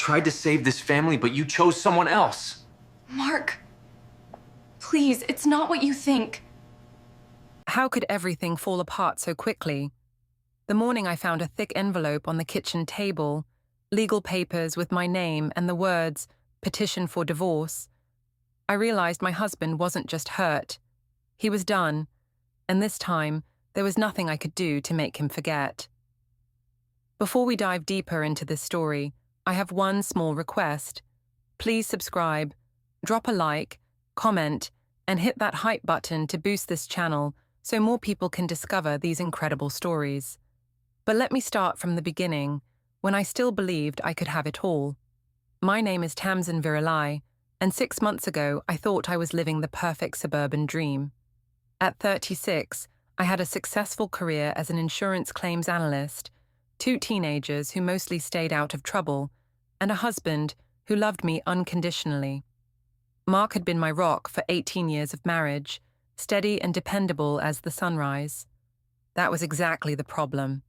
tried to save this family, but you chose someone else. Mark, please, it's not what you think. How could everything fall apart so quickly? The morning I found a thick envelope on the kitchen table, legal papers with my name and the words, petition for divorce, I realized my husband wasn't just hurt. He was done, and this time, there was nothing I could do to make him forget. Before we dive deeper into this story, I have one small request. Please subscribe, drop a like, comment, and hit that hype button to boost this channel so more people can discover these incredible stories. But let me start from the beginning, when I still believed I could have it all. My name is Tamsin Virelai, and 6 months ago I thought I was living the perfect suburban dream. At 36, I had a successful career as an insurance claims analyst, 2 teenagers who mostly stayed out of trouble, and a husband who loved me unconditionally. Mark had been my rock for 18 years of marriage, steady and dependable as the sunrise. That was exactly the problem.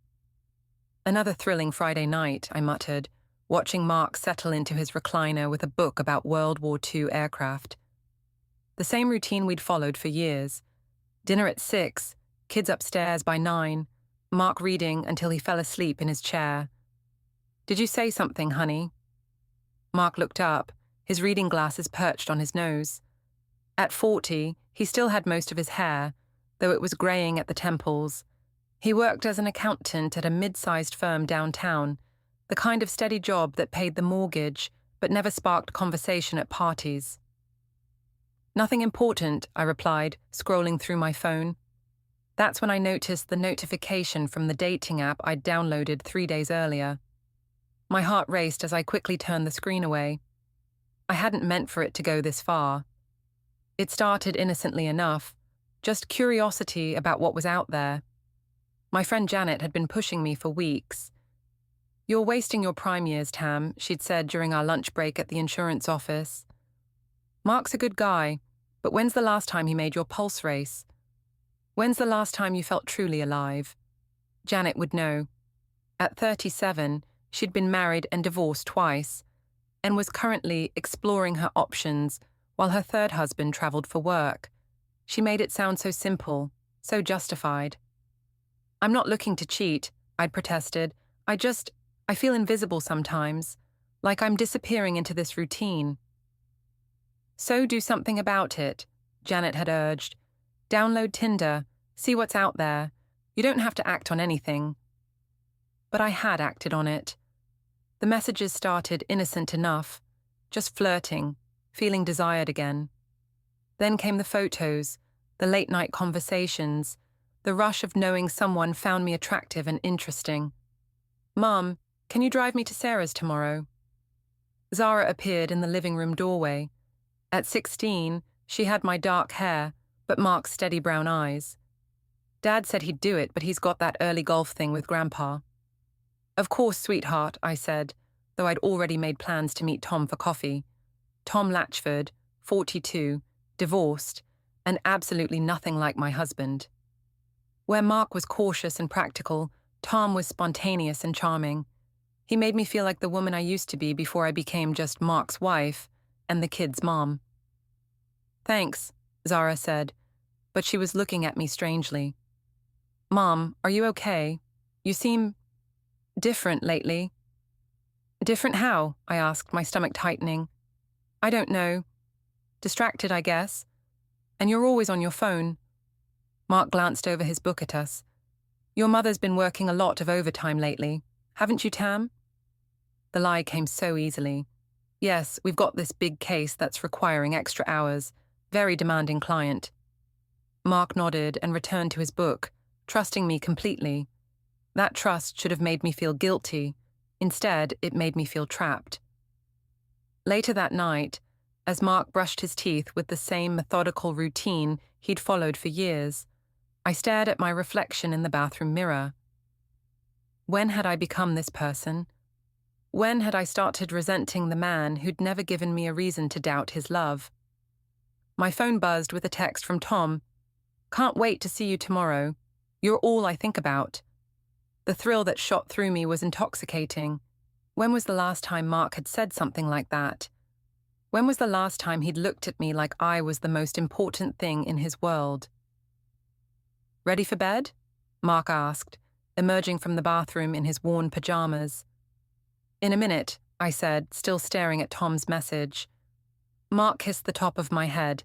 Another thrilling Friday night, I muttered, watching Mark settle into his recliner with a book about World War II aircraft. The same routine we'd followed for years. Dinner at 6, kids upstairs by 9, Mark reading until he fell asleep in his chair. "Did you say something, honey?" Mark looked up, his reading glasses perched on his nose. At 40, he still had most of his hair, though it was graying at the temples. He worked as an accountant at a mid-sized firm downtown, the kind of steady job that paid the mortgage but never sparked conversation at parties. "Nothing important," I replied, scrolling through my phone. That's when I noticed the notification from the dating app I'd downloaded 3 days earlier. My heart raced as I quickly turned the screen away. I hadn't meant for it to go this far. It started innocently enough, just curiosity about what was out there. My friend Janet had been pushing me for weeks. "You're wasting your prime years, Tam," she'd said during our lunch break at the insurance office. "Mark's a good guy, but when's the last time he made your pulse race? When's the last time you felt truly alive?" Janet would know. At 37, she'd been married and divorced twice, and was currently exploring her options while her third husband traveled for work. She made it sound so simple, so justified. "I'm not looking to cheat," I'd protested. I feel invisible sometimes, like I'm disappearing into this routine." "So do something about it," Janet had urged. "Download Tinder, see what's out there. You don't have to act on anything." But I had acted on it. The messages started innocent enough, just flirting, feeling desired again. Then came the photos, the late-night conversations, the rush of knowing someone found me attractive and interesting. "Mom, can you drive me to Sarah's tomorrow?" Zara appeared in the living room doorway. At 16, she had my dark hair, but Mark's steady brown eyes. "Dad said he'd do it, but he's got that early golf thing with Grandpa." "Of course, sweetheart," I said, though I'd already made plans to meet Tom for coffee. Tom Latchford, 42, divorced, and absolutely nothing like my husband. Where Mark was cautious and practical, Tom was spontaneous and charming. He made me feel like the woman I used to be before I became just Mark's wife and the kids' mom. "Thanks," Zara said, but she was looking at me strangely. "Mom, are you okay? You seem different lately." "Different how?" I asked, my stomach tightening. "I don't know. Distracted, I guess. And you're always on your phone." Mark glanced over his book at us. "Your mother's been working a lot of overtime lately. Haven't you, Tam?" The lie came so easily. "Yes, we've got this big case that's requiring extra hours. Very demanding client." Mark nodded and returned to his book, trusting me completely. That trust should have made me feel guilty. Instead, it made me feel trapped. Later that night, as Mark brushed his teeth with the same methodical routine he'd followed for years, I stared at my reflection in the bathroom mirror. When had I become this person? When had I started resenting the man who'd never given me a reason to doubt his love? My phone buzzed with a text from Tom. "Can't wait to see you tomorrow. You're all I think about." The thrill that shot through me was intoxicating. When was the last time Mark had said something like that? When was the last time he'd looked at me like I was the most important thing in his world? "Ready for bed?" Mark asked, emerging from the bathroom in his worn pajamas. "In a minute," I said, still staring at Tom's message. Mark kissed the top of my head,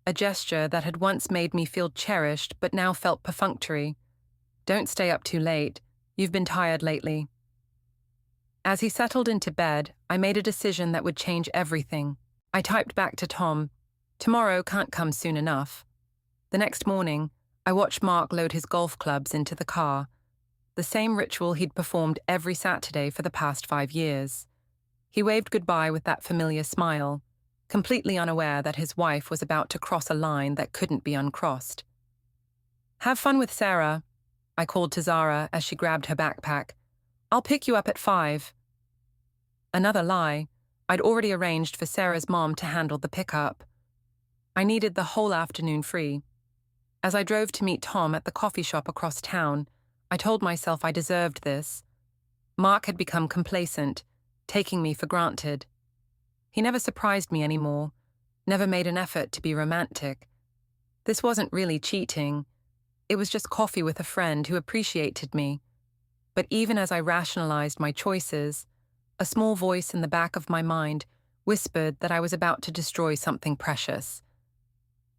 a gesture that had once made me feel cherished but now felt perfunctory. "Don't stay up too late. You've been tired lately." As he settled into bed, I made a decision that would change everything. I typed back to Tom, "Tomorrow can't come soon enough." The next morning, I watched Mark load his golf clubs into the car, the same ritual he'd performed every Saturday for the past 5 years. He waved goodbye with that familiar smile, completely unaware that his wife was about to cross a line that couldn't be uncrossed. "Have fun with Sarah," I called to Zara as she grabbed her backpack. "I'll pick you up at 5. Another lie. I'd already arranged for Sarah's mom to handle the pickup. I needed the whole afternoon free. As I drove to meet Tom at the coffee shop across town, I told myself I deserved this. Mark had become complacent, taking me for granted. He never surprised me anymore, never made an effort to be romantic. This wasn't really cheating. It was just coffee with a friend who appreciated me. But even as I rationalized my choices, a small voice in the back of my mind whispered that I was about to destroy something precious.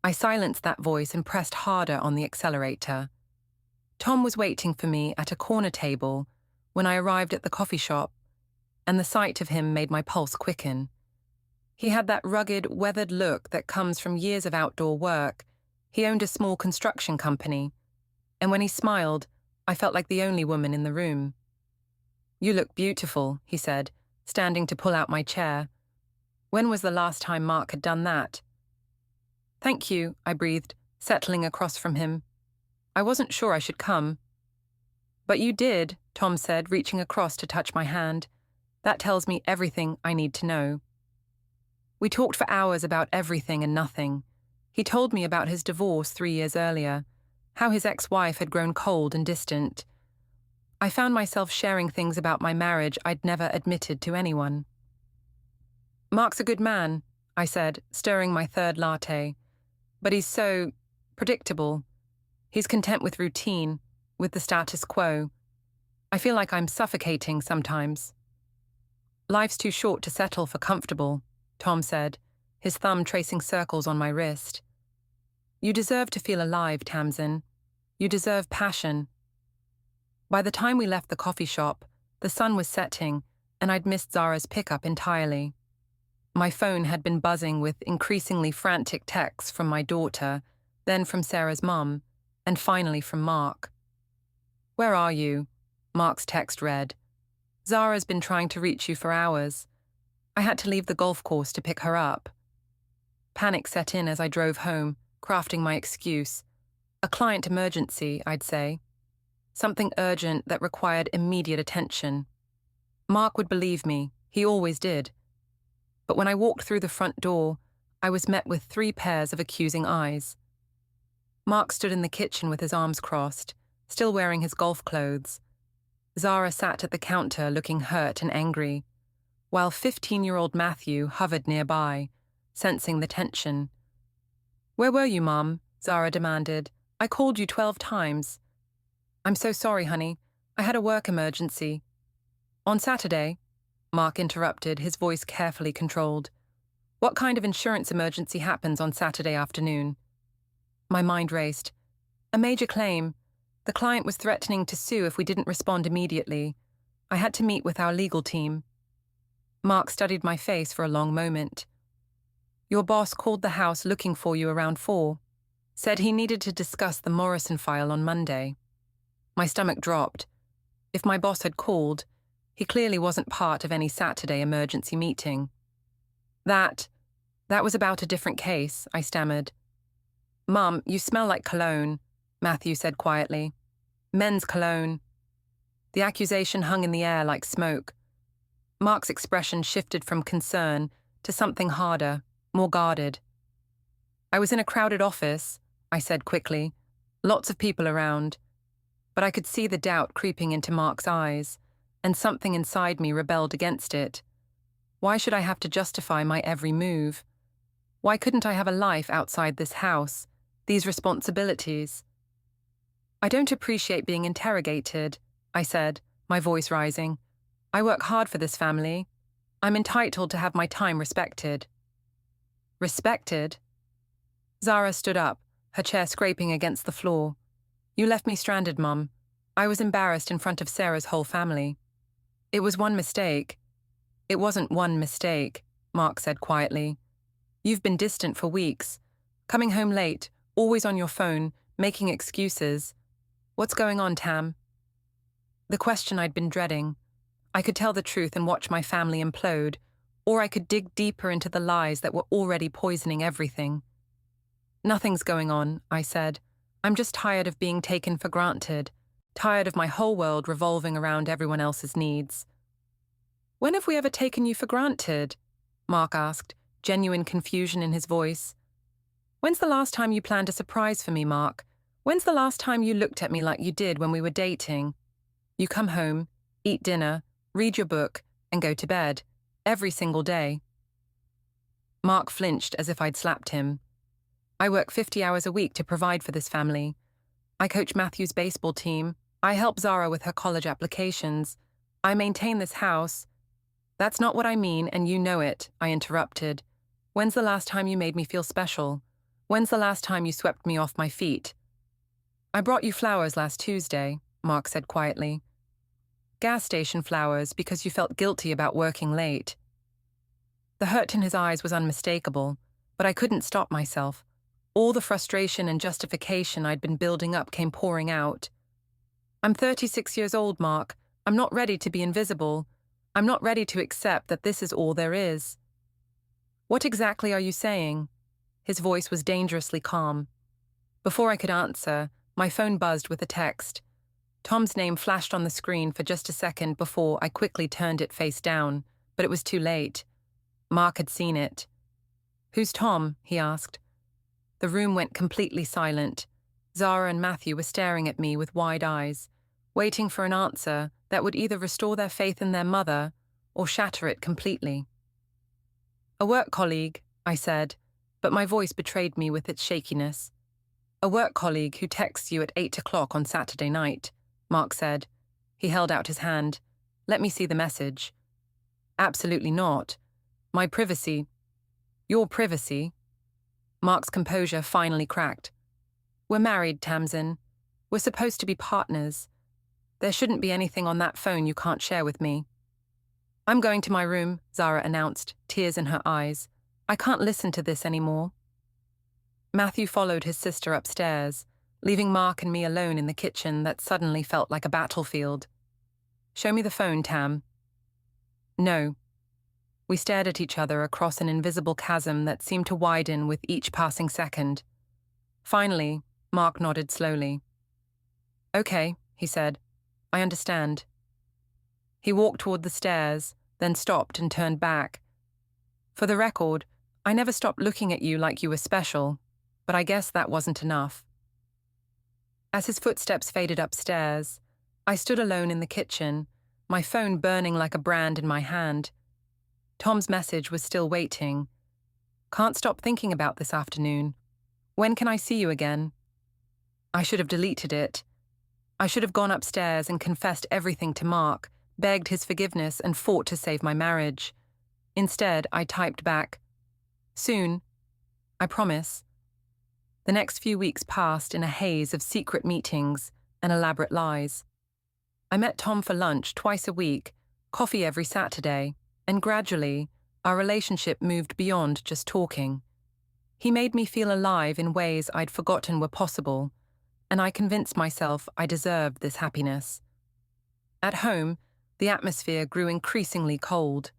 I silenced that voice and pressed harder on the accelerator. Tom was waiting for me at a corner table when I arrived at the coffee shop, and the sight of him made my pulse quicken. He had that rugged, weathered look that comes from years of outdoor work. He owned a small construction company, and when he smiled, I felt like the only woman in the room. "You look beautiful," he said, standing to pull out my chair. When was the last time Mark had done that? "Thank you," I breathed, settling across from him. "I wasn't sure I should come." "But you did," Tom said, reaching across to touch my hand. "That tells me everything I need to know." We talked for hours about everything and nothing. He told me about his divorce 3 years earlier, how his ex-wife had grown cold and distant. I found myself sharing things about my marriage I'd never admitted to anyone. "Mark's a good man," I said, stirring my third latte. "But he's so predictable. He's content with routine, with the status quo. I feel like I'm suffocating sometimes." "Life's too short to settle for comfortable," Tom said, his thumb tracing circles on my wrist. "You deserve to feel alive, Tamsin. You deserve passion." By the time we left the coffee shop, the sun was setting, and I'd missed Zara's pickup entirely. My phone had been buzzing with increasingly frantic texts from my daughter, then from Sarah's mum, and finally from Mark. "Where are you?" Mark's text read. "Zara's been trying to reach you for hours. I had to leave the golf course to pick her up." Panic set in as I drove home, crafting my excuse. A client emergency, I'd say. Something urgent that required immediate attention. Mark would believe me, he always did. But when I walked through the front door, I was met with 3 pairs of accusing eyes. Mark stood in the kitchen with his arms crossed, still wearing his golf clothes. Zara sat at the counter looking hurt and angry, while 15-year-old Matthew hovered nearby, sensing the tension. "Where were you, Mom?" Zara demanded. "I called you 12 times. "I'm so sorry, honey. I had a work emergency." "On Saturday?" Mark interrupted, his voice carefully controlled. "What kind of insurance emergency happens on Saturday afternoon?" My mind raced. "A major claim. The client was threatening to sue if we didn't respond immediately. I had to meet with our legal team." Mark studied my face for a long moment. "Your boss called the house looking for you around 4. Said he needed to discuss the Morrison file on Monday." My stomach dropped. If my boss had called, he clearly wasn't part of any Saturday emergency meeting. That was about a different case," I stammered. "Mum, you smell like cologne," Matthew said quietly. "Men's cologne." The accusation hung in the air like smoke. Mark's expression shifted from concern to something harder, more guarded. "I was in a crowded office," I said quickly. "Lots of people around." But I could see the doubt creeping into Mark's eyes, and something inside me rebelled against it. Why should I have to justify my every move? Why couldn't I have a life outside this house, these responsibilities? I don't appreciate being interrogated, I said, my voice rising. I work hard for this family. I'm entitled to have my time respected. Respected? Zara stood up, her chair scraping against the floor. You left me stranded, Mum. I was embarrassed in front of Sarah's whole family. It was one mistake. It wasn't one mistake, Mark said quietly. You've been distant for weeks, coming home late, always on your phone, making excuses. What's going on, Tam? The question I'd been dreading. I could tell the truth and watch my family implode, or I could dig deeper into the lies that were already poisoning everything. Nothing's going on, I said. I'm just tired of being taken for granted, tired of my whole world revolving around everyone else's needs. When have we ever taken you for granted? Mark asked, genuine confusion in his voice. When's the last time you planned a surprise for me, Mark? When's the last time you looked at me like you did when we were dating? You come home, eat dinner, read your book, and go to bed, every single day. Mark flinched as if I'd slapped him. I work 50 hours a week to provide for this family. I coach Matthew's baseball team. I help Zara with her college applications. I maintain this house. That's not what I mean, and you know it, I interrupted. When's the last time you made me feel special? When's the last time you swept me off my feet? I brought you flowers last Tuesday, Mark said quietly. Gas station flowers because you felt guilty about working late. The hurt in his eyes was unmistakable, but I couldn't stop myself. All the frustration and justification I'd been building up came pouring out. I'm 36 years old, Mark. I'm not ready to be invisible. I'm not ready to accept that this is all there is. What exactly are you saying? His voice was dangerously calm. Before I could answer, my phone buzzed with a text. Tom's name flashed on the screen for just a second before I quickly turned it face down, but it was too late. Mark had seen it. Who's Tom? He asked. The room went completely silent. Zara and Matthew were staring at me with wide eyes, waiting for an answer that would either restore their faith in their mother or shatter it completely. A work colleague, I said, but my voice betrayed me with its shakiness. A work colleague who texts you at 8 o'clock on Saturday night, Mark said. He held out his hand. Let me see the message. Absolutely not. My privacy. Your privacy. Mark's composure finally cracked. We're married, Tamsin. We're supposed to be partners. There shouldn't be anything on that phone you can't share with me. I'm going to my room, Zara announced, tears in her eyes. I can't listen to this anymore. Matthew followed his sister upstairs, leaving Mark and me alone in the kitchen that suddenly felt like a battlefield. Show me the phone, Tam. No. We stared at each other across an invisible chasm that seemed to widen with each passing second. Finally, Mark nodded slowly. Okay, he said. I understand. He walked toward the stairs, then stopped and turned back. For the record, I never stopped looking at you like you were special, but I guess that wasn't enough. As his footsteps faded upstairs, I stood alone in the kitchen, my phone burning like a brand in my hand. Tom's message was still waiting. Can't stop thinking about this afternoon. When can I see you again? I should have deleted it. I should have gone upstairs and confessed everything to Mark, begged his forgiveness and fought to save my marriage. Instead, I typed back, soon. I promise. The next few weeks passed in a haze of secret meetings and elaborate lies. I met Tom for lunch twice a week, coffee every Saturday, and gradually, our relationship moved beyond just talking. He made me feel alive in ways I'd forgotten were possible, and I convinced myself I deserved this happiness. At home, the atmosphere grew increasingly cold.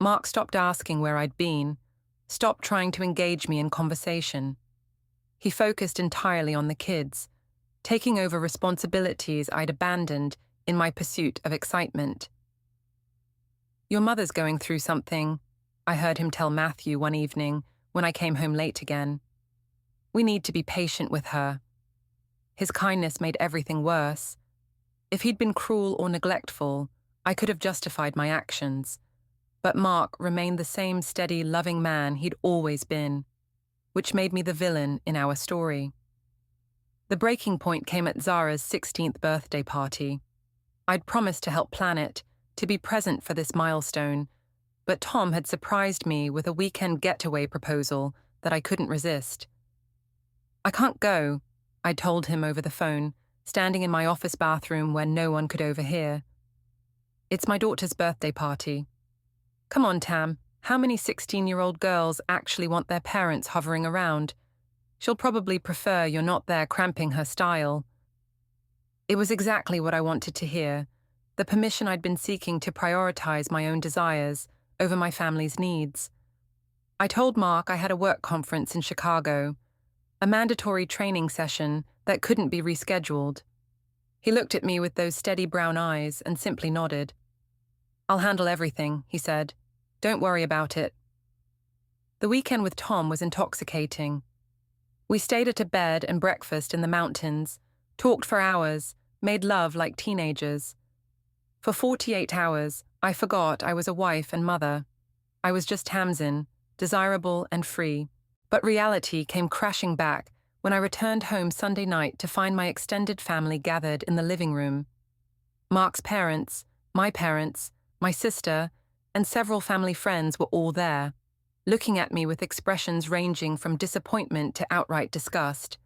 Mark stopped asking where I'd been, stopped trying to engage me in conversation. He focused entirely on the kids, taking over responsibilities I'd abandoned in my pursuit of excitement. Your mother's going through something, I heard him tell Matthew one evening when I came home late again. We need to be patient with her. His kindness made everything worse. If he'd been cruel or neglectful, I could have justified my actions, but Mark remained the same steady, loving man he'd always been, which made me the villain in our story. The breaking point came at Zara's 16th birthday party. I'd promised to help plan it, to be present for this milestone, but Tom had surprised me with a weekend getaway proposal that I couldn't resist. "I can't go," I told him over the phone, standing in my office bathroom where no one could overhear. "It's my daughter's birthday party." "Come on, Tam, how many 16-year-old girls actually want their parents hovering around? She'll probably prefer you're not there cramping her style." It was exactly what I wanted to hear, the permission I'd been seeking to prioritize my own desires over my family's needs. I told Mark I had a work conference in Chicago, a mandatory training session that couldn't be rescheduled. He looked at me with those steady brown eyes and simply nodded. "I'll handle everything," he said. "Don't worry about it." The weekend with Tom was intoxicating. We stayed at a bed and breakfast in the mountains, talked for hours, made love like teenagers. For 48 hours, I forgot I was a wife and mother. I was just Tamsin, desirable and free. But reality came crashing back when I returned home Sunday night to find my extended family gathered in the living room. Mark's parents, my sister, and several family friends were all there, looking at me with expressions ranging from disappointment to outright disgust.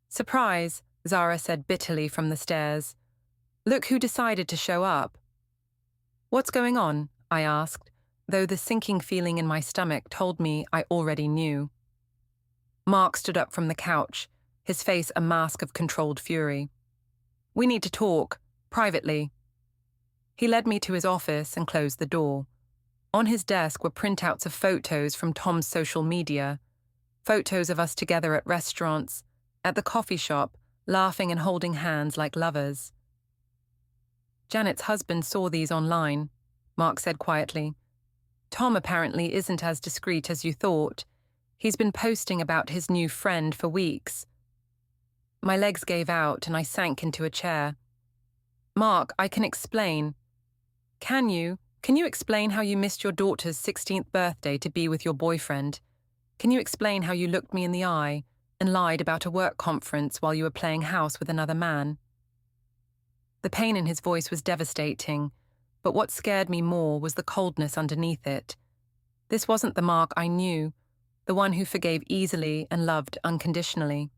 "Surprise," Zara said bitterly from the stairs. "Look who decided to show up." "What's going on?" I asked, though the sinking feeling in my stomach told me I already knew. Mark stood up from the couch, his face a mask of controlled fury. "We need to talk, privately." He led me to his office and closed the door. On his desk were printouts of photos from Tom's social media, photos of us together at restaurants, at the coffee shop, laughing and holding hands like lovers. "Janet's husband saw these online," Mark said quietly. "Tom apparently isn't as discreet as you thought. He's been posting about his new friend for weeks." My legs gave out and I sank into a chair. "Mark, I can explain." Can you explain how you missed your daughter's 16th birthday to be with your boyfriend? Can you explain how you looked me in the eye and lied about a work conference while you were playing house with another man?" The pain in his voice was devastating, but what scared me more was the coldness underneath it. This wasn't the Mark I knew, the one who forgave easily and loved unconditionally.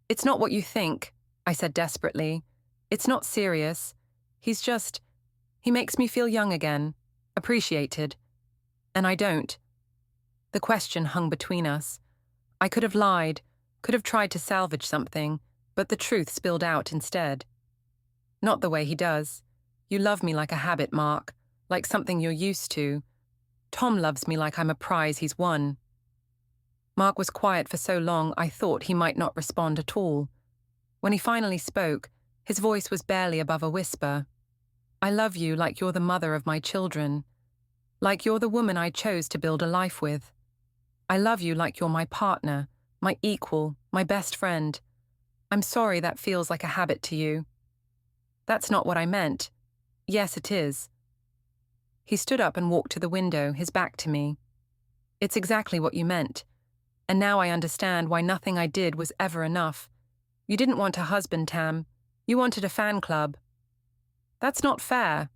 "It's not what you think," I said desperately. "It's not serious. He makes me feel young again, appreciated. And I don't." The question hung between us. I could have lied, could have tried to salvage something, but the truth spilled out instead. "Not the way he does. You love me like a habit, Mark, like something you're used to. Tom loves me like I'm a prize he's won." Mark was quiet for so long I thought he might not respond at all. When he finally spoke, his voice was barely above a whisper. "I love you like you're the mother of my children, like you're the woman I chose to build a life with. I love you like you're my partner, my equal, my best friend. I'm sorry that feels like a habit to you." "That's not what I meant." "Yes, it is." He stood up and walked to the window, his back to me. "It's exactly what you meant. And now I understand why nothing I did was ever enough. You didn't want a husband, Tam. You wanted a fan club." "That's not fair."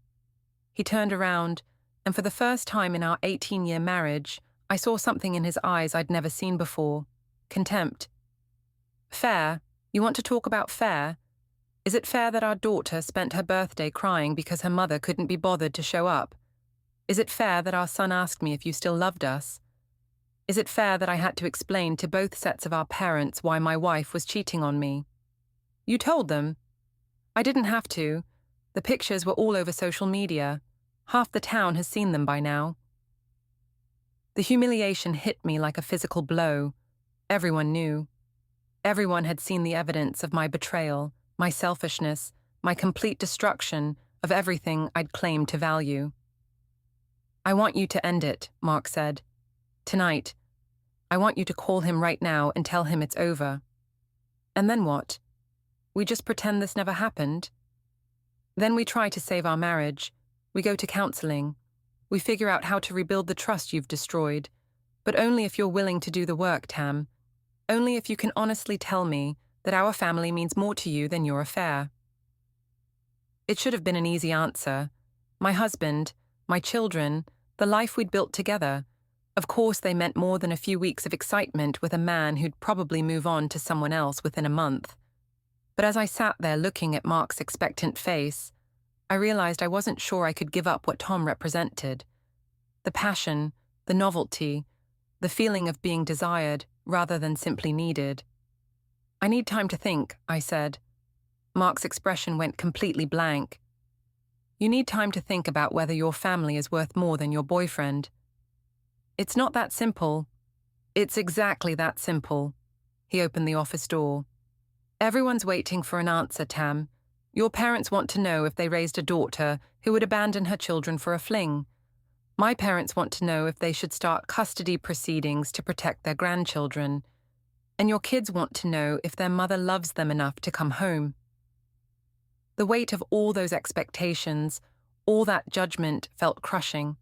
He turned around, and for the first time in our 18-year marriage, I saw something in his eyes I'd never seen before. Contempt. "Fair? You want to talk about fair? Is it fair that our daughter spent her birthday crying because her mother couldn't be bothered to show up? Is it fair that our son asked me if you still loved us? Is it fair that I had to explain to both sets of our parents why my wife was cheating on me?" "You told them." "I didn't have to. The pictures were all over social media. Half the town has seen them by now." The humiliation hit me like a physical blow. Everyone knew. Everyone had seen the evidence of my betrayal, my selfishness, my complete destruction of everything I'd claimed to value. "I want you to end it," Mark said. "Tonight. I want you to call him right now and tell him it's over." "And then what? We just pretend this never happened?" "Then we try to save our marriage, We go to counseling. We figure out how to rebuild the trust you've destroyed. But only if you're willing to do the work, Tam. Only if you can honestly tell me that our family means more to you than your affair. It should have been an easy answer. My husband, my children, the life we'd built together. Of course they meant more than a few weeks of excitement with a man who'd probably move on to someone else within a month. But as I sat there looking at Mark's expectant face, I realized I wasn't sure I could give up what Tom represented. The passion, the novelty, the feeling of being desired rather than simply needed. I need time to think, I said. Mark's expression went completely blank. You need time to think about whether your family is worth more than your boyfriend. It's not that simple. It's exactly that simple. He opened the office door. Everyone's waiting for an answer, Tam. Your parents want to know if they raised a daughter who would abandon her children for a fling. My parents want to know if they should start custody proceedings to protect their grandchildren. And your kids want to know if their mother loves them enough to come home. The weight of all those expectations, all that judgment felt crushing.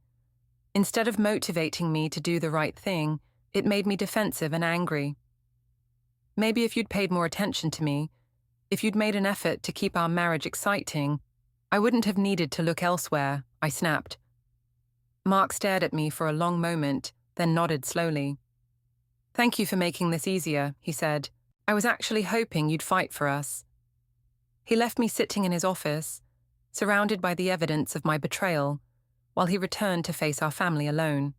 Instead of motivating me to do the right thing, it made me defensive and angry. Maybe if you'd paid more attention to me, if you'd made an effort to keep our marriage exciting, I wouldn't have needed to look elsewhere, I snapped. Mark stared at me for a long moment, then nodded slowly. Thank you for making this easier, he said. I was actually hoping you'd fight for us. He left me sitting in his office, surrounded by the evidence of my betrayal, while he returned to face our family alone.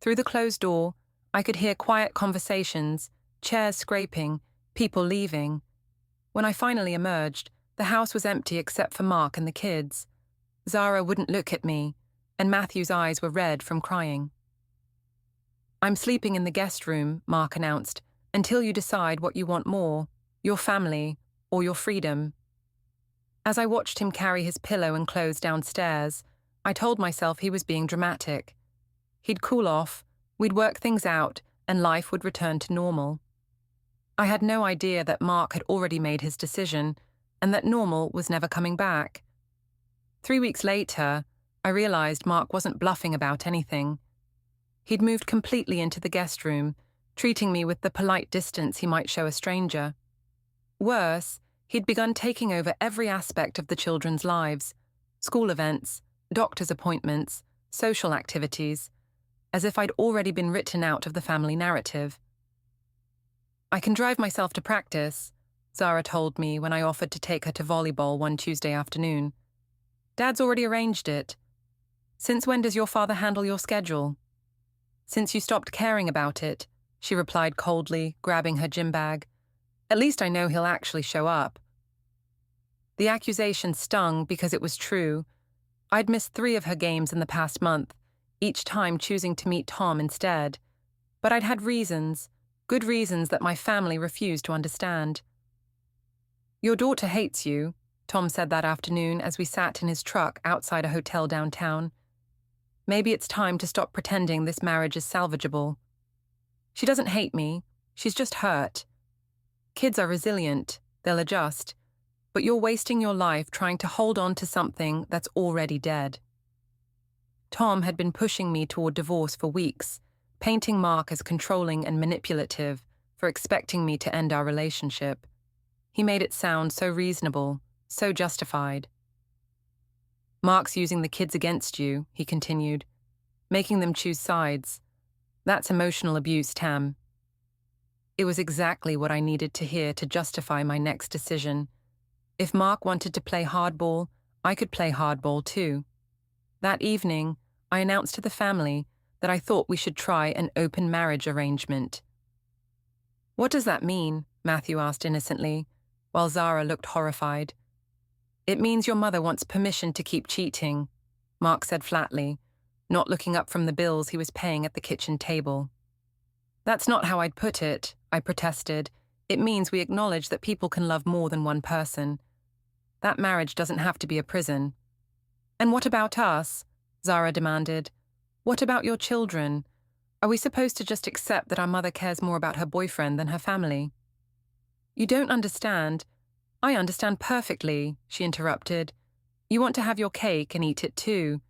Through the closed door, I could hear quiet conversations, chairs scraping, people leaving. When I finally emerged, the house was empty except for Mark and the kids. Zara wouldn't look at me, and Matthew's eyes were red from crying. I'm sleeping in the guest room, Mark announced, until you decide what you want more, your family or your freedom. As I watched him carry his pillow and clothes downstairs, I told myself he was being dramatic. He'd cool off, we'd work things out, and life would return to normal. I had no idea that Mark had already made his decision, and that normal was never coming back. 3 weeks later, I realized Mark wasn't bluffing about anything. He'd moved completely into the guest room, treating me with the polite distance he might show a stranger. Worse, he'd begun taking over every aspect of the children's lives, school events, doctor's appointments, social activities, as if I'd already been written out of the family narrative. I can drive myself to practice, Zara told me when I offered to take her to volleyball one Tuesday afternoon. Dad's already arranged it. Since when does your father handle your schedule? Since you stopped caring about it, she replied coldly, grabbing her gym bag. At least I know he'll actually show up. The accusation stung because it was true. I'd missed 3 of her games in the past month, each time choosing to meet Tom instead. But I'd had reasons, good reasons that my family refused to understand. Your daughter hates you, Tom said that afternoon as we sat in his truck outside a hotel downtown. Maybe it's time to stop pretending this marriage is salvageable. She doesn't hate me, she's just hurt. Kids are resilient, they'll adjust, but you're wasting your life trying to hold on to something that's already dead. Tom had been pushing me toward divorce for weeks, painting Mark as controlling and manipulative for expecting me to end our relationship. He made it sound so reasonable, so justified. Mark's using the kids against you, he continued, making them choose sides. That's emotional abuse, Tam. It was exactly what I needed to hear to justify my next decision. If Mark wanted to play hardball, I could play hardball too. That evening, I announced to the family that I thought we should try an open marriage arrangement. What does that mean? Matthew asked innocently, while Zara looked horrified. It means your mother wants permission to keep cheating, Mark said flatly, not looking up from the bills he was paying at the kitchen table. That's not how I'd put it, I protested. It means we acknowledge that people can love more than one person. That marriage doesn't have to be a prison. And what about us? Zara demanded. What about your children? Are we supposed to just accept that our mother cares more about her boyfriend than her family? You don't understand. I understand perfectly, she interrupted. You want to have your cake and eat it too.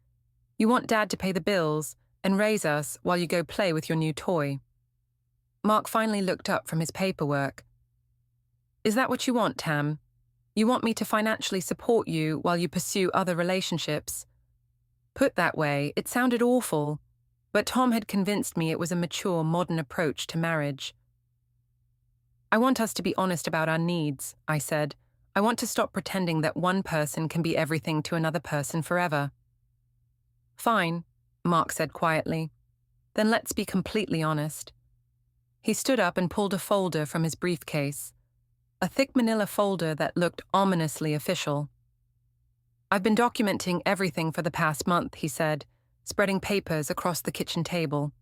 You want Dad to pay the bills and raise us while you go play with your new toy. Mark finally looked up from his paperwork. Is that what you want, Tam? You want me to financially support you while you pursue other relationships? Put that way, it sounded awful, but Tom had convinced me it was a mature, modern approach to marriage. I want us to be honest about our needs, I said. I want to stop pretending that one person can be everything to another person forever. Fine, Mark said quietly. Then let's be completely honest. He stood up and pulled a folder from his briefcase, a thick manila folder that looked ominously official. I've been documenting everything for the past month, he said, spreading papers across the kitchen table.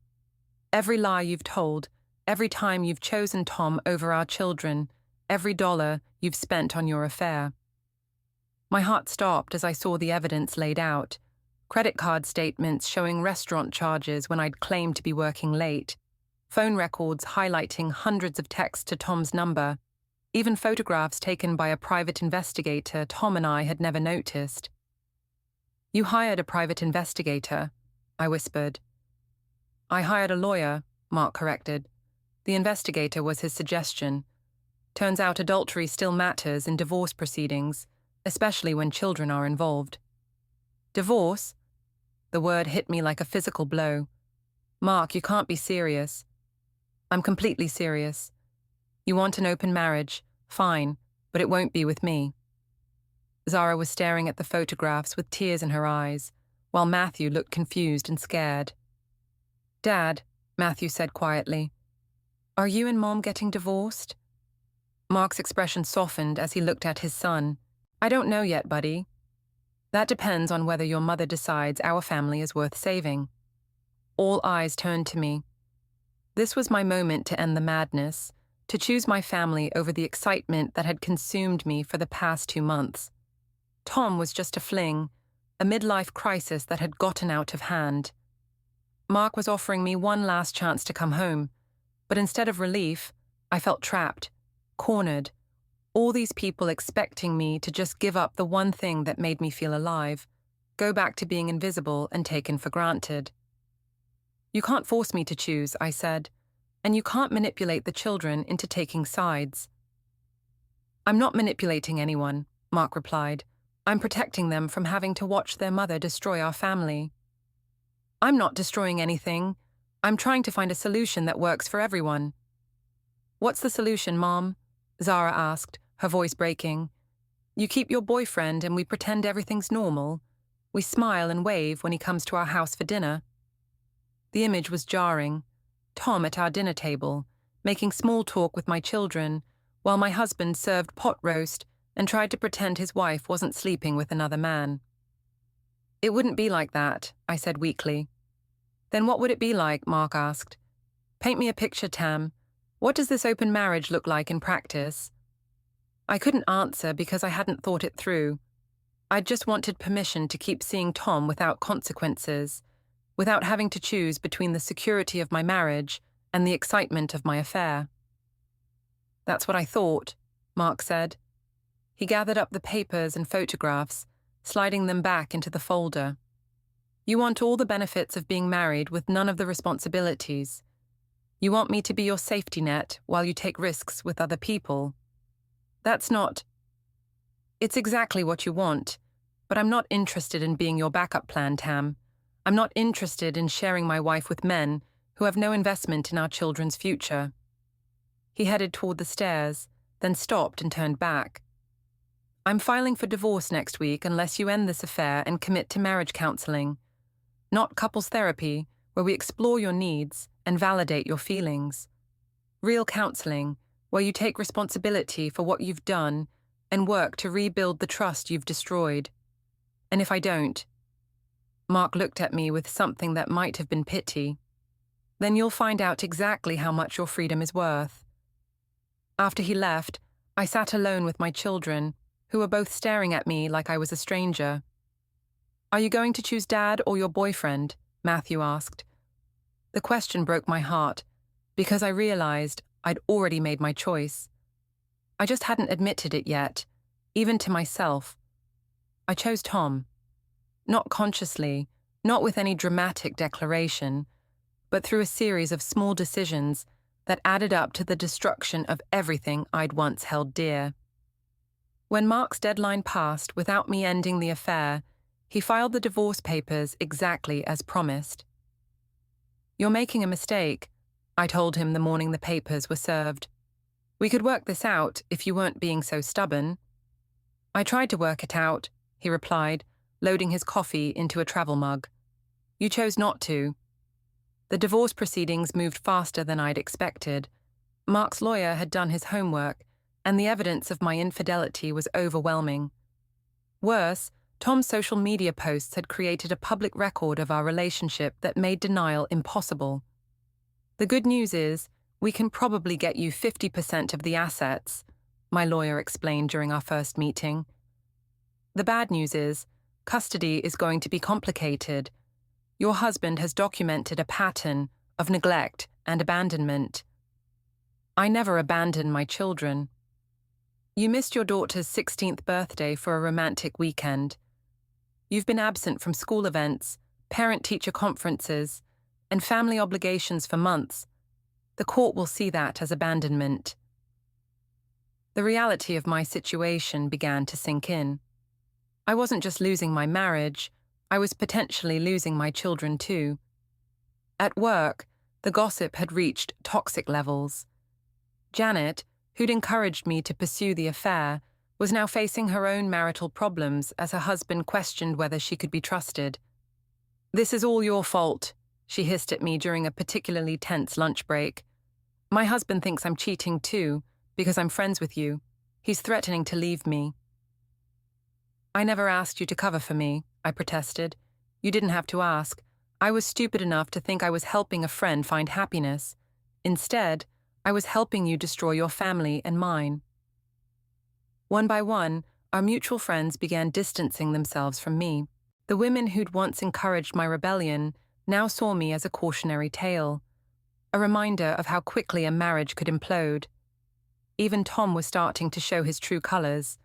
Every lie you've told, every time you've chosen Tom over our children, every dollar you've spent on your affair. My heart stopped as I saw the evidence laid out. Credit card statements showing restaurant charges when I'd claimed to be working late, phone records highlighting hundreds of texts to Tom's number, even photographs taken by a private investigator Tom and I had never noticed. You hired a private investigator, I whispered. I hired a lawyer, Mark corrected. The investigator was his suggestion. Turns out adultery still matters in divorce proceedings, especially when children are involved. Divorce? The word hit me like a physical blow. Mark, you can't be serious. I'm completely serious. You want an open marriage, fine, but it won't be with me. Zara was staring at the photographs with tears in her eyes, while Matthew looked confused and scared. Dad, Matthew said quietly, are you and Mom getting divorced? Mark's expression softened as he looked at his son. I don't know yet, buddy. That depends on whether your mother decides our family is worth saving. All eyes turned to me. This was my moment to end the madness, to choose my family over the excitement that had consumed me for the past 2 months. Tom was just a fling, a midlife crisis that had gotten out of hand. Mark was offering me one last chance to come home, but instead of relief, I felt trapped, cornered, all these people expecting me to just give up the one thing that made me feel alive, go back to being invisible and taken for granted. You can't force me to choose, I said, and you can't manipulate the children into taking sides. I'm not manipulating anyone, Mark replied. I'm protecting them from having to watch their mother destroy our family. I'm not destroying anything. I'm trying to find a solution that works for everyone. What's the solution, Mom? Zara asked, her voice breaking. You keep your boyfriend and we pretend everything's normal. We smile and wave when he comes to our house for dinner. The image was jarring. Tom at our dinner table, making small talk with my children, while my husband served pot roast and tried to pretend his wife wasn't sleeping with another man. It wouldn't be like that, I said weakly. Then what would it be like, Mark asked. Paint me a picture, Tam. What does this open marriage look like in practice? I couldn't answer because I hadn't thought it through. I'd just wanted permission to keep seeing Tom without consequences, without having to choose between the security of my marriage and the excitement of my affair. That's what I thought, Mark said. He gathered up the papers and photographs, sliding them back into the folder. You want all the benefits of being married with none of the responsibilities. You want me to be your safety net while you take risks with other people. That's not... It's exactly what you want, but I'm not interested in being your backup plan, Tam. I'm not interested in sharing my wife with men who have no investment in our children's future. He headed toward the stairs, then stopped and turned back. I'm filing for divorce next week unless you end this affair and commit to marriage counseling. Not couples therapy, where we explore your needs and validate your feelings. Real counseling, where you take responsibility for what you've done and work to rebuild the trust you've destroyed. And if I don't... Mark looked at me with something that might have been pity. Then you'll find out exactly how much your freedom is worth. After he left, I sat alone with my children, who were both staring at me like I was a stranger. Are you going to choose Dad or your boyfriend? Matthew asked. The question broke my heart, because I realized I'd already made my choice. I just hadn't admitted it yet, even to myself. I chose Tom. Not consciously, not with any dramatic declaration, but through a series of small decisions that added up to the destruction of everything I'd once held dear. When Mark's deadline passed without me ending the affair, he filed the divorce papers exactly as promised. "You're making a mistake," I told him the morning the papers were served. "We could work this out if you weren't being so stubborn." "I tried to work it out," he replied, loading his coffee into a travel mug. "You chose not to." The divorce proceedings moved faster than I'd expected. Mark's lawyer had done his homework, and the evidence of my infidelity was overwhelming. Worse, Tom's social media posts had created a public record of our relationship that made denial impossible. "The good news is, we can probably get you 50% of the assets," my lawyer explained during our first meeting. "The bad news is, custody is going to be complicated. Your husband has documented a pattern of neglect and abandonment." "I never abandon my children." "You missed your daughter's 16th birthday for a romantic weekend. You've been absent from school events, parent-teacher conferences, and family obligations for months. The court will see that as abandonment." The reality of my situation began to sink in. I wasn't just losing my marriage, I was potentially losing my children too. At work, the gossip had reached toxic levels. Janet, who'd encouraged me to pursue the affair, was now facing her own marital problems as her husband questioned whether she could be trusted. "This is all your fault," she hissed at me during a particularly tense lunch break. "My husband thinks I'm cheating too, because I'm friends with you. He's threatening to leave me." "I never asked you to cover for me," I protested. "You didn't have to ask. I was stupid enough to think I was helping a friend find happiness. Instead, I was helping you destroy your family and mine." One by one, our mutual friends began distancing themselves from me. The women who'd once encouraged my rebellion now saw me as a cautionary tale, a reminder of how quickly a marriage could implode. Even Tom was starting to show his true colors.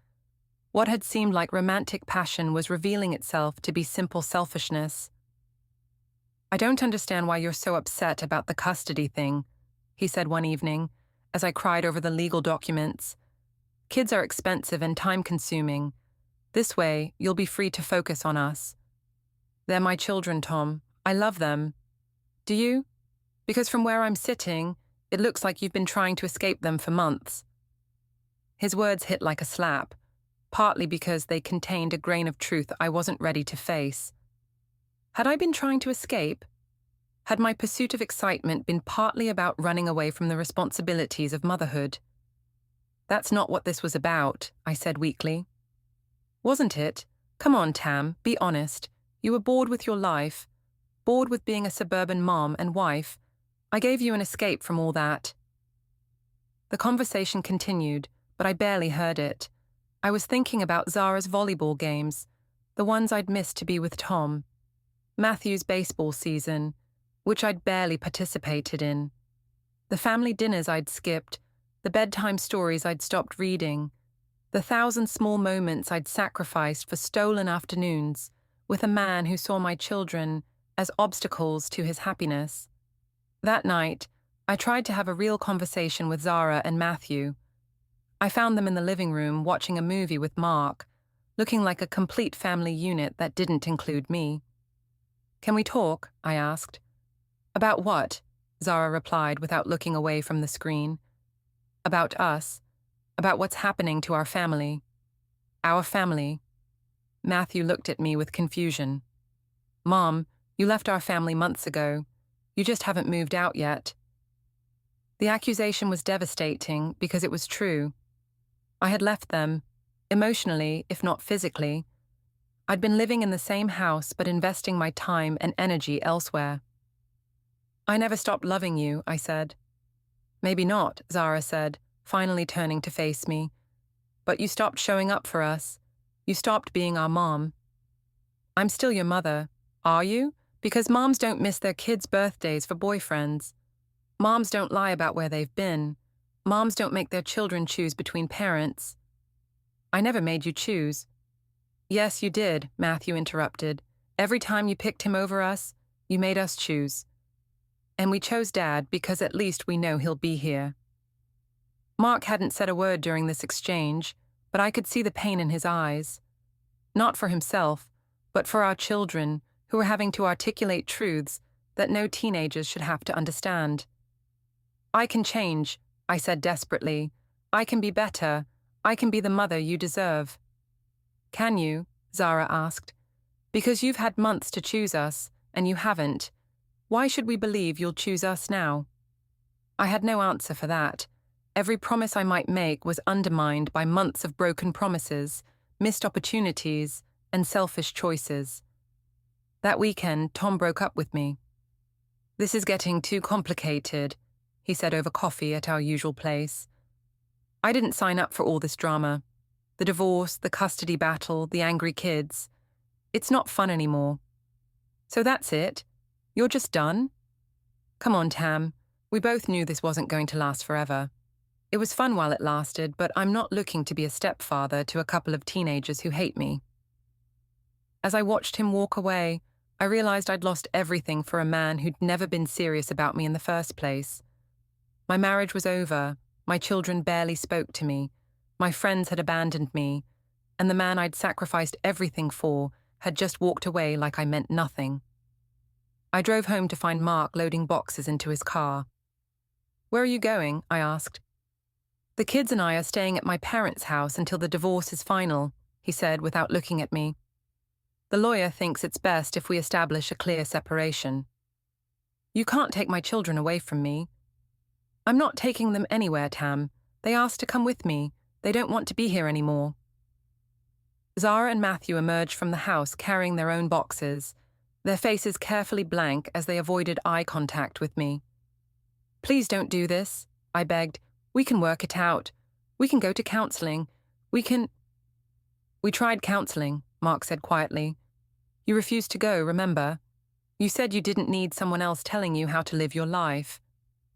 What had seemed like romantic passion was revealing itself to be simple selfishness. "I don't understand why you're so upset about the custody thing," he said one evening, as I cried over the legal documents. "Kids are expensive and time-consuming. This way, you'll be free to focus on us." "They're my children, Tom. I love them." "Do you? Because from where I'm sitting, it looks like you've been trying to escape them for months." His words hit like a slap, partly because they contained a grain of truth I wasn't ready to face. Had I been trying to escape? Had my pursuit of excitement been partly about running away from the responsibilities of motherhood? "That's not what this was about," I said weakly. "Wasn't it? Come on, Tam, be honest. You were bored with your life, bored with being a suburban mom and wife. I gave you an escape from all that." The conversation continued, but I barely heard it. I was thinking about Zara's volleyball games, the ones I'd missed to be with Tom, Matthew's baseball season, which I'd barely participated in, the family dinners I'd skipped, the bedtime stories I'd stopped reading, the 1,000 small moments I'd sacrificed for stolen afternoons with a man who saw my children as obstacles to his happiness. That night, I tried to have a real conversation with Zara and Matthew. I found them in the living room watching a movie with Mark, looking like a complete family unit that didn't include me. "Can we talk?" I asked. "About what?" Zara replied without looking away from the screen. "About us. About what's happening to our family." "Our family?" Matthew looked at me with confusion. "Mom, you left our family months ago. You just haven't moved out yet." The accusation was devastating because it was true. I had left them, emotionally, if not physically. I'd been living in the same house but investing my time and energy elsewhere. "I never stopped loving you," I said. "Maybe not," Zara said, finally turning to face me. "But you stopped showing up for us. You stopped being our mom." "I'm still your mother. Are you? Because moms don't miss their kids' birthdays for boyfriends. Moms don't lie about where they've been. Moms don't make their children choose between parents." "I never made you choose." Yes, you did, Matthew interrupted. Every time you picked him over us, you made us choose. And we chose Dad because at least we know he'll be here. Mark hadn't said a word during this exchange, but I could see the pain in his eyes. Not for himself, but for our children, who were having to articulate truths that no teenagers should have to understand. I can change, I said desperately. I can be better. I can be the mother you deserve. Can you? Zara asked. Because you've had months to choose us, and you haven't. Why should we believe you'll choose us now? I had no answer for that. Every promise I might make was undermined by months of broken promises, missed opportunities, and selfish choices. That weekend, Tom broke up with me. This is getting too complicated, he said over coffee at our usual place. I didn't sign up for all this drama. The divorce, the custody battle, the angry kids. It's not fun anymore. So that's it? You're just done? Come on, Tam. We both knew this wasn't going to last forever. It was fun while it lasted, but I'm not looking to be a stepfather to a couple of teenagers who hate me. As I watched him walk away, I realized I'd lost everything for a man who'd never been serious about me in the first place. My marriage was over, my children barely spoke to me, my friends had abandoned me, and the man I'd sacrificed everything for had just walked away like I meant nothing. I drove home to find Mark loading boxes into his car. Where are you going? I asked. The kids and I are staying at my parents' house until the divorce is final, he said without looking at me. The lawyer thinks it's best if we establish a clear separation. You can't take my children away from me. I'm not taking them anywhere, Tam. They asked to come with me. They don't want to be here anymore. Zara and Matthew emerged from the house carrying their own boxes, their faces carefully blank as they avoided eye contact with me. Please don't do this, I begged. We can work it out. We can go to counseling. We tried counseling, Mark said quietly. You refused to go, remember? You said you didn't need someone else telling you how to live your life.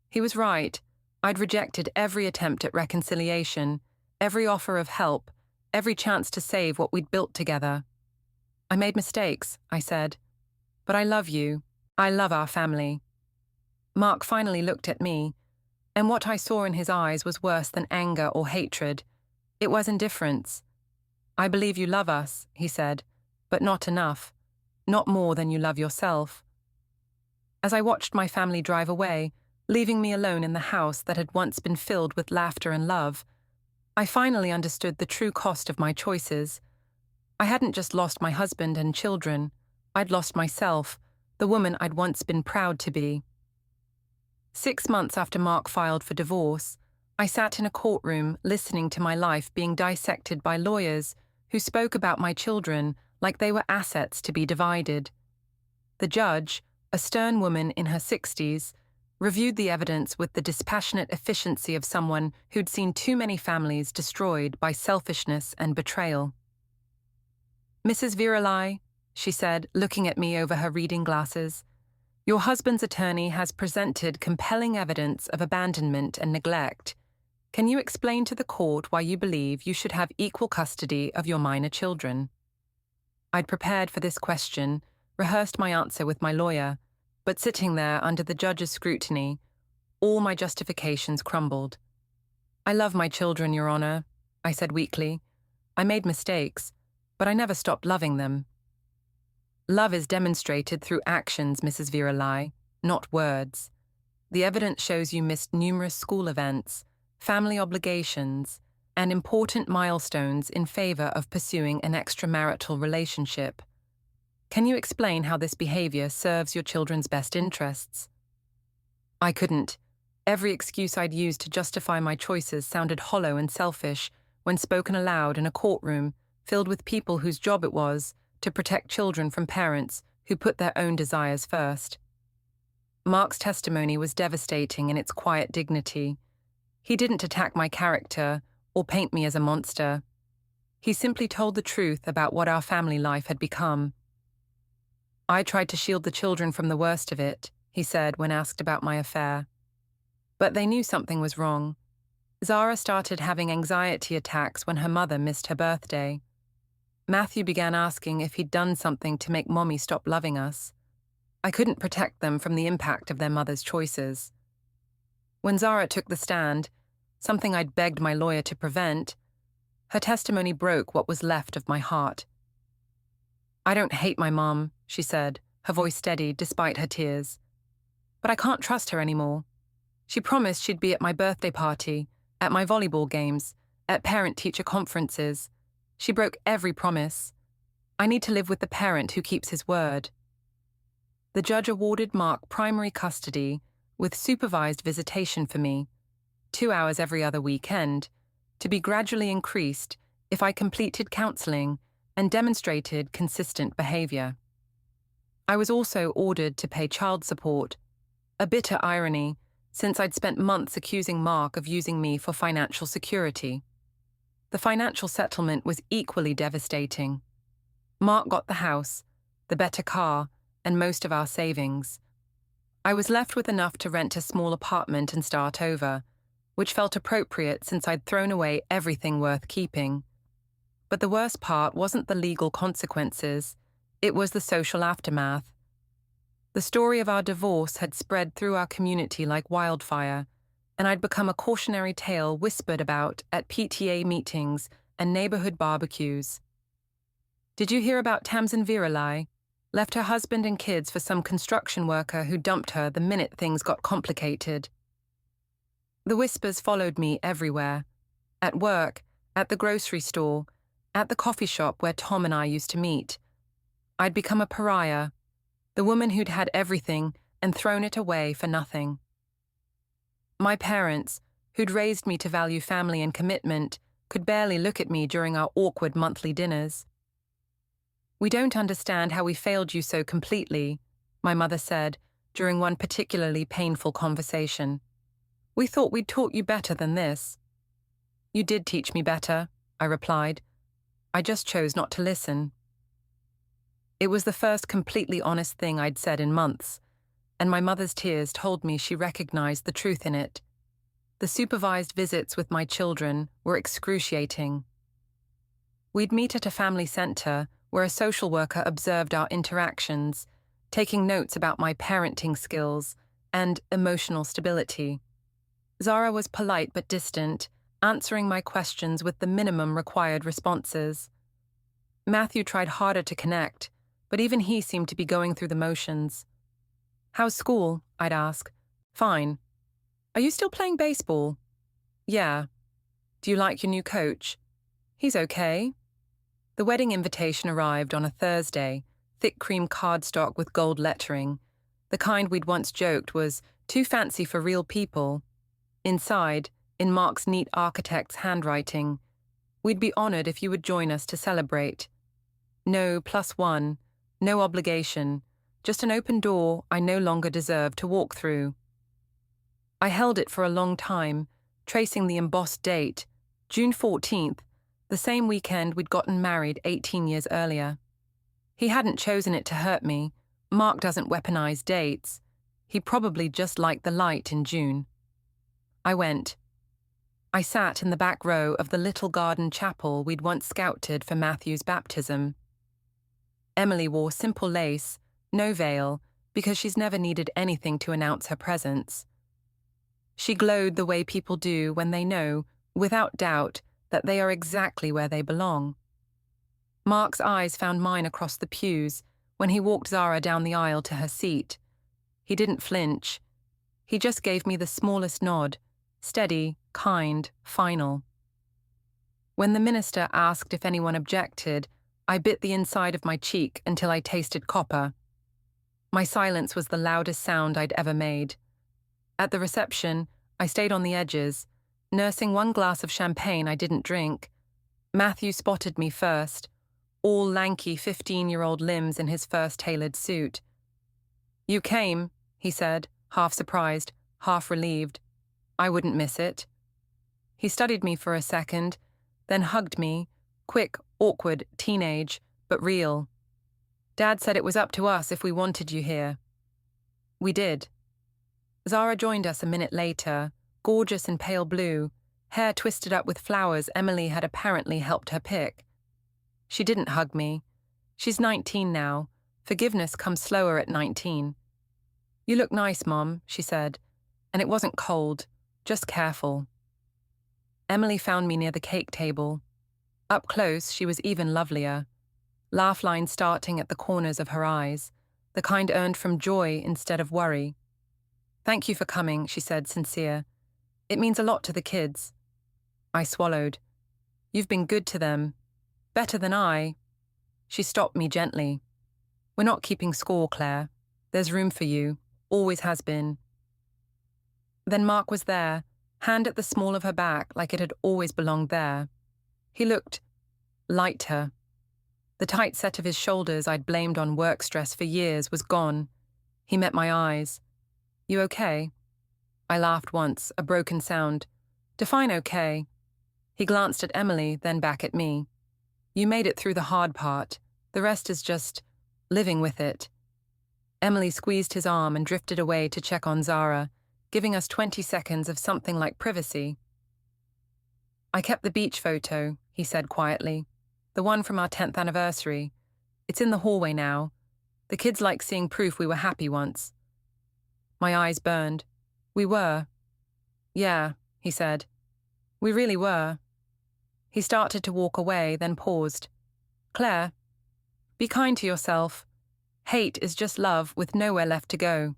He was right. I'd rejected every attempt at reconciliation, every offer of help, every chance to save what we'd built together. I made mistakes, I said. But I love you. I love our family. Mark finally looked at me, and what I saw in his eyes was worse than anger or hatred. It was indifference. I believe you love us, he said, but not enough. Not more than you love yourself. As I watched my family drive away, leaving me alone in the house that had once been filled with laughter and love, I finally understood the true cost of my choices. I hadn't just lost my husband and children. I'd lost myself, the woman I'd once been proud to be. 6 months after Mark filed for divorce, I sat in a courtroom listening to my life being dissected by lawyers who spoke about my children like they were assets to be divided. The judge, a stern woman in her 60s, reviewed the evidence with the dispassionate efficiency of someone who'd seen too many families destroyed by selfishness and betrayal. Mrs. Virelai, she said, looking at me over her reading glasses, your husband's attorney has presented compelling evidence of abandonment and neglect. Can you explain to the court why you believe you should have equal custody of your minor children? I'd prepared for this question, rehearsed my answer with my lawyer, but sitting there under the judge's scrutiny, all my justifications crumbled. I love my children, Your Honor, I said weakly. I made mistakes, but I never stopped loving them. Love is demonstrated through actions, Mrs. Virelai, not words. The evidence shows you missed numerous school events, family obligations, and important milestones in favor of pursuing an extramarital relationship. Can you explain how this behavior serves your children's best interests? I couldn't. Every excuse I'd used to justify my choices sounded hollow and selfish when spoken aloud in a courtroom filled with people whose job it was to protect children from parents who put their own desires first. Mark's testimony was devastating in its quiet dignity. He didn't attack my character or paint me as a monster. He simply told the truth about what our family life had become. I tried to shield the children from the worst of it, he said when asked about my affair. But they knew something was wrong. Zara started having anxiety attacks when her mother missed her birthday. Matthew began asking if he'd done something to make Mommy stop loving us. I couldn't protect them from the impact of their mother's choices. When Zara took the stand, something I'd begged my lawyer to prevent, her testimony broke what was left of my heart. "I don't hate my mom," she said, her voice steady despite her tears. "But I can't trust her anymore. She promised she'd be at my birthday party, at my volleyball games, at parent-teacher conferences. She broke every promise. I need to live with the parent who keeps his word." The judge awarded Mark primary custody with supervised visitation for me, 2 hours every other weekend, to be gradually increased if I completed counseling and demonstrated consistent behavior. I was also ordered to pay child support, a bitter irony since I'd spent months accusing Mark of using me for financial security. The financial settlement was equally devastating. Mark got the house, the better car, and most of our savings. I was left with enough to rent a small apartment and start over, which felt appropriate since I'd thrown away everything worth keeping. But the worst part wasn't the legal consequences, it was the social aftermath. The story of our divorce had spread through our community like wildfire, and I'd become a cautionary tale whispered about at PTA meetings and neighborhood barbecues. "Did you hear about Tamsin Virelai? Left her husband and kids for some construction worker who dumped her the minute things got complicated." The whispers followed me everywhere. At work, at the grocery store, at the coffee shop where Tom and I used to meet. I'd become a pariah, the woman who'd had everything and thrown it away for nothing. My parents, who'd raised me to value family and commitment, could barely look at me during our awkward monthly dinners. "We don't understand how we failed you so completely," my mother said during one particularly painful conversation. "We thought we'd taught you better than this." "You did teach me better," I replied. "I just chose not to listen." It was the first completely honest thing I'd said in months, and my mother's tears told me she recognized the truth in it. The supervised visits with my children were excruciating. We'd meet at a family center where a social worker observed our interactions, taking notes about my parenting skills and emotional stability. Zara was polite but distant, answering my questions with the minimum required responses. Matthew tried harder to connect, but even he seemed to be going through the motions. "How's school?" I'd ask. "Fine." "Are you still playing baseball?" "Yeah." "Do you like your new coach?" "He's okay." The wedding invitation arrived on a Thursday, thick cream cardstock with gold lettering, the kind we'd once joked was too fancy for real people. Inside, in Mark's neat architect's handwriting, "We'd be honored if you would join us to celebrate." No +1, no obligation, just an open door I no longer deserved to walk through. I held it for a long time, tracing the embossed date, June 14th, the same weekend we'd gotten married 18 years earlier. He hadn't chosen it to hurt me. Mark doesn't weaponize dates. He probably just liked the light in June. I went. I sat in the back row of the little garden chapel we'd once scouted for Matthew's baptism. Emily wore simple lace, no veil, because she's never needed anything to announce her presence. She glowed the way people do when they know, without doubt, that they are exactly where they belong. Mark's eyes found mine across the pews when he walked Zara down the aisle to her seat. He didn't flinch. He just gave me the smallest nod, steady, kind, final. When the minister asked if anyone objected, I bit the inside of my cheek until I tasted copper. My silence was the loudest sound I'd ever made. At the reception, I stayed on the edges, nursing one glass of champagne I didn't drink. Matthew spotted me first, all lanky 15-year-old limbs in his first tailored suit. "You came," he said, half surprised, half relieved. I wouldn't miss it. He studied me for a second, then hugged me, quick, awkward, teenage, but real. "Dad said it was up to us if we wanted you here." We did. Zara joined us a minute later, gorgeous in pale blue, hair twisted up with flowers Emily had apparently helped her pick. She didn't hug me. She's 19 now. Forgiveness comes slower at 19. You look nice, Mom, she said, and it wasn't cold, just careful. Emily found me near the cake table. Up close, she was even lovelier. Laugh lines starting at the corners of her eyes, the kind earned from joy instead of worry. Thank you for coming, she said, sincere. It means a lot to the kids. I swallowed. You've been good to them. Better than I. She stopped me gently. We're not keeping score, Claire. There's room for you. Always has been. Then Mark was there, hand at the small of her back like it had always belonged there. He looked lighter. The tight set of his shoulders I'd blamed on work stress for years was gone. He met my eyes. You okay? I laughed once, a broken sound. Define okay. He glanced at Emily, then back at me. You made it through the hard part. The rest is just living with it. Emily squeezed his arm and drifted away to check on Zara, giving us 20 seconds of something like privacy. I kept the beach photo, he said quietly. The one from our 10th anniversary. It's in the hallway now. The kids like seeing proof we were happy once. My eyes burned. We were. Yeah, he said. We really were. He started to walk away, then paused. Claire, be kind to yourself. Hate is just love with nowhere left to go.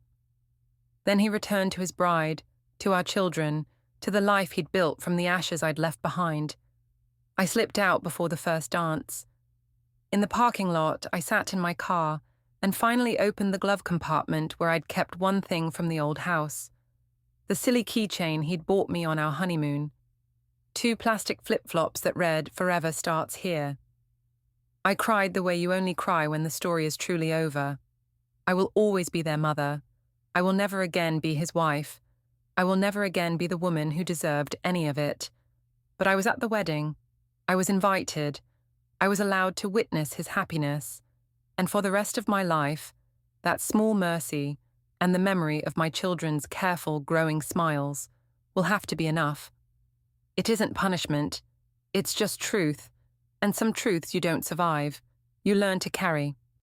Then he returned to his bride, to our children, to the life he'd built from the ashes I'd left behind. I slipped out before the first dance. In the parking lot, I sat in my car and finally opened the glove compartment where I'd kept one thing from the old house. The silly keychain he'd bought me on our honeymoon. 2 plastic flip-flops that read, "Forever starts here." I cried the way you only cry when the story is truly over. I will always be their mother. I will never again be his wife. I will never again be the woman who deserved any of it. But I was at the wedding. I was invited. I was allowed to witness his happiness. And for the rest of my life, that small mercy and the memory of my children's careful, growing smiles will have to be enough. It isn't punishment. It's just truth. And some truths you don't survive. You learn to carry.